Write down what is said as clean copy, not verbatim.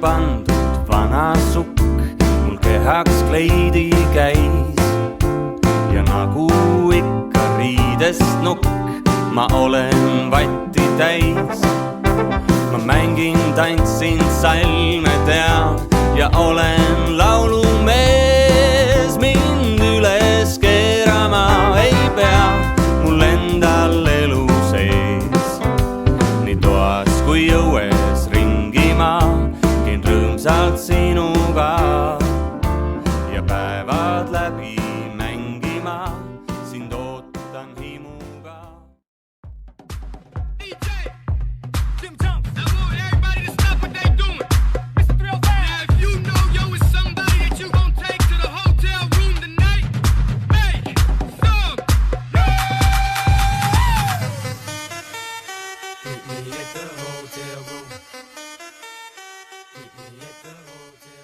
pandud vana sukk, mul kehaks kleidi käis ja nagu ikka riidest nukk, ma olen vatti täis. Ma mängin, tantsin, salme tean ja olen laulumees, mind üles keerama ei pea, mul endal elu sees. Nii toas kui õues ringi ma käin rõõmsalt sinuga ja päevad läbi mängima, sind ootan himuga. Meet me at the hotel room. Meet me at the hotel.